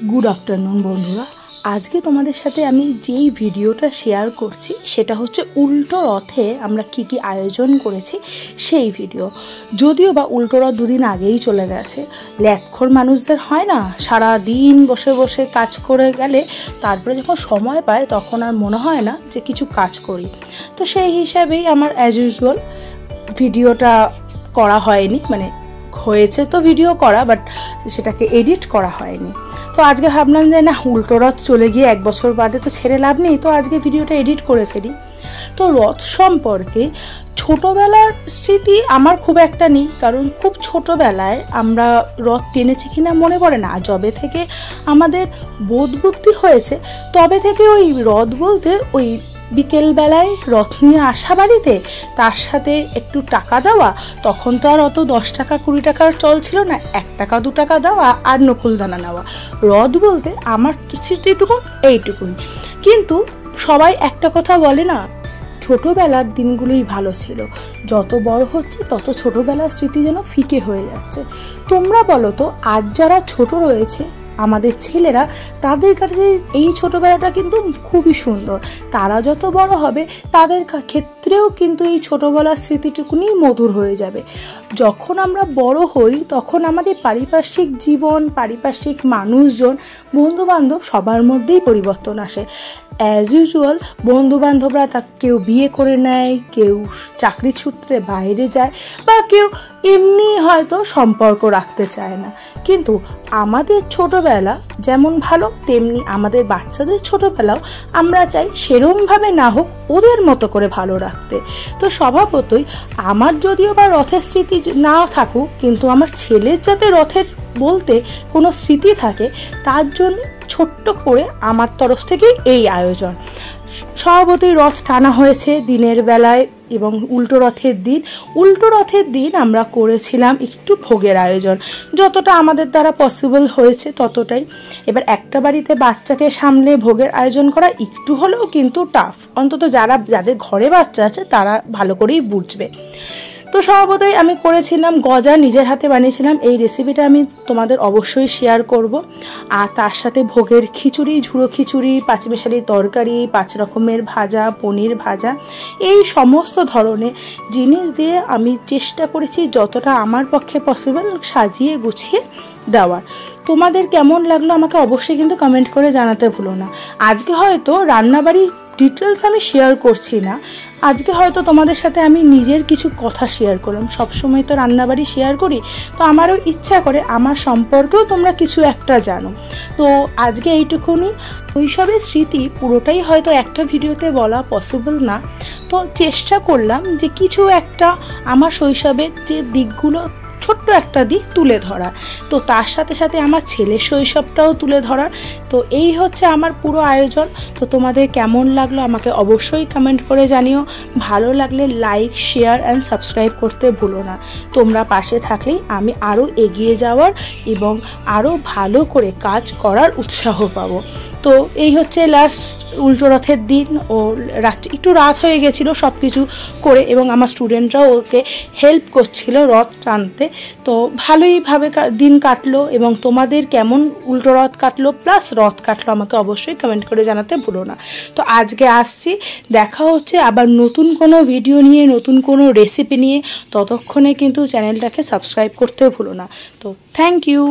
Good afternoon बंधुरा आज के तुम्हारे साथे आमी जेई भिडियोटा शेयर करछि सेटा होच्छे उल्टो रथे आमरा की की आयोजन करेछि सेई भिडियो। जदिओ बा उल्टो रथ दुदिन आगेई चले गेछे। ल्याटखोर मानुषदेर हय ना सारा दिन बसे बसे काज करे गेले तारपरे जखन समय पाय तखन आर मने हय ना जे किछु काज करी। तो सेई हिसाबेई आमार एज इउजुअल भिडियोटा करा हयनि, माने হয়েছে তো ভিডিও করা বাট সেটাকে এডিট করা হয়নি। তো আজকে ভাবলাম যে না উল্টো রথ চলে গিয়ে এক বছর বাদে তো ছেড়ে লাভ নেই, তো আজকে ভিডিওটা এডিট করে ফেলি। তো রথ সম্পর্কে ছোটবেলার স্মৃতি আমার খুব একটা নেই, কারণ খুব ছোটবেলায় আমরা রথ টেনেছি কিনা মনে পড়ে না। যবে থেকে আমাদের বোধ বুদ্ধি হয়েছে তবে থেকে ওই রথ বলতে ওই বিকেল বেলায় রথ নিয়ে আসা বাড়িতে, তার সাথে একটু টাকা দেওয়া। তখন তো আর অত 10 টাকা 20 টাকার চল ছিল না, 1 টাকা 2 টাকা দেওয়া আর নকুলদানা নেওয়া। রথ বলতে আমার স্মৃতিটুকু এইটুকুই। কিন্তু সবাই একটা কথা বলে না, ছোটবেলার দিনগুলোই ভালো ছিল, যত বড় হচ্ছে তত ছোটবেলার স্মৃতি যেন ফিকে হয়ে যাচ্ছে। তোমরা বলো তো, আজ যারা ছোট রয়েছে আমাদের ছেলেরা, তাদের কাছে এই ছোটবেলাটা কিন্তু খুবই সুন্দর। তারা যত বড় হবে তাদের ক্ষেত্রেও কিন্তু এই ছোটবেলার স্মৃতিটুকুনি মধুর হয়ে যাবে। যখন আমরা বড় হই তখন আমাদের পারিপার্শ্বিক জীবন, পারিপার্শ্বিক মানুষজন, বন্ধুবান্ধব সবার মধ্যেই পরিবর্তন আসে। অ্যাজ ইউজুয়াল বন্ধুবান্ধবরা কেউ বিয়ে করে নেয়, কেউ চাকরির সূত্রে বাইরে যায়, বা কেউ এমনি হয়তো সম্পর্ক রাখতে চায় না। কিন্তু আমাদের ছোটবেলা যেমন ভালো, তেমনি আমাদের বাচ্চাদের ছোটবেলাও আমরা চাই সেরমভাবে না হোক, ওদের মতো করে ভালো রাখতে। তো স্বভাবতই আমার যদিও বা রথের স্মৃতি না থাকুক, কিন্তু আমার ছেলের যাতে রথের বলতে কোনো স্মৃতি থাকে, তার জন্য ছোট্ট করে আমার তরফ থেকে এই আয়োজন। স্বভাবতই রথ টানা হয়েছে দিনের বেলায়, এবং উল্টো রথের দিন আমরা করেছিলাম একটু ভোগের আয়োজন, যতটা আমাদের দ্বারা পসিবল হয়েছে ততটাই। এবার একটা বাড়িতে বাচ্চাকে সামলে ভোগের আয়োজন করা একটু হলেও কিন্তু টাফ, অন্তত যাদের ঘরে বাচ্চা আছে তারা ভালো করেই বুঝবে। তো স্বভাবতই আমি করেছিলাম গজা, নিজের হাতে বানিয়েছিলাম। এই রেসিপিটা আমি তোমাদের অবশ্যই শেয়ার করব। আর তার সাথে ভোগের খিচুড়ি, ঝুড়ো খিচুড়ি, পাঁচমিশালি তরকারি, 5 রকমের ভাজা, পনির ভাজা, এই সমস্ত ধরনের জিনিস দিয়ে আমি চেষ্টা করেছি যতটা আমার পক্ষে পসিবল সাজিয়ে গুছিয়ে দেওয়ার। তোমাদের কেমন লাগলো আমাকে অবশ্যই কিন্তু কমেন্ট করে জানাতে ভুলো না। আজকে হয়তো রান্নাবাড়ির ডিটেলস আমি শেয়ার করছি না, আজকে হয়তো তোমাদের সাথে আমি নিজের কিছু কথা শেয়ার করলাম। সবসময় তো রান্নাবাড়ি শেয়ার করি, তো আমারও ইচ্ছা করে আমার সম্পর্কেও তোমরা কিছু একটা জানো। তো আজকে এইটুকুনি। শৈশবের স্মৃতি পুরোটাই হয়তো একটা ভিডিওতে বলা পসিবল না, তো চেষ্টা করলাম যে কিছু একটা আমার শৈশবের যে দিকগুলো, ছোট্ট একটা দিক তুলে ধরা, তো তার সাথে সাথে আমার ছেলের শৈশবটাও তুলে ধরা। তো এই হচ্ছে আমার পুরো আয়োজন। তো তোমাদের কেমন লাগলো আমাকে অবশ্যই কমেন্ট করে জানিও। ভালো লাগলে লাইক, শেয়ার অ্যান্ড সাবস্ক্রাইব করতে ভুলো না। তোমরা পাশে থাকলেই আমি আরও এগিয়ে যাওয়ার এবং আরও ভালো করে কাজ করার উৎসাহ পাবো। তো এই হচ্ছে লাস্ট উল্টো রথের দিন। ও একটু রাত হয়ে গেছিলো সব কিছু করে, এবং আমার স্টুডেন্টরাও ওকে হেল্প করছিল রথ টানতে। তো ভালোইভাবে দিন কাটলো। এবং তোমাদের কেমন উল্টো রথ কাটলো প্লাস রথ কাটলো আমাকে অবশ্যই কমেন্ট করে জানাতে ভুলো না। তো আজকে আসছি, দেখা হচ্ছে আবার নতুন কোনো ভিডিও নিয়ে, নতুন কোনো রেসিপি নিয়ে। ততক্ষণে কিন্তু চ্যানেলটাকে সাবস্ক্রাইব করতে ভুলো না। তো থ্যাংক ইউ।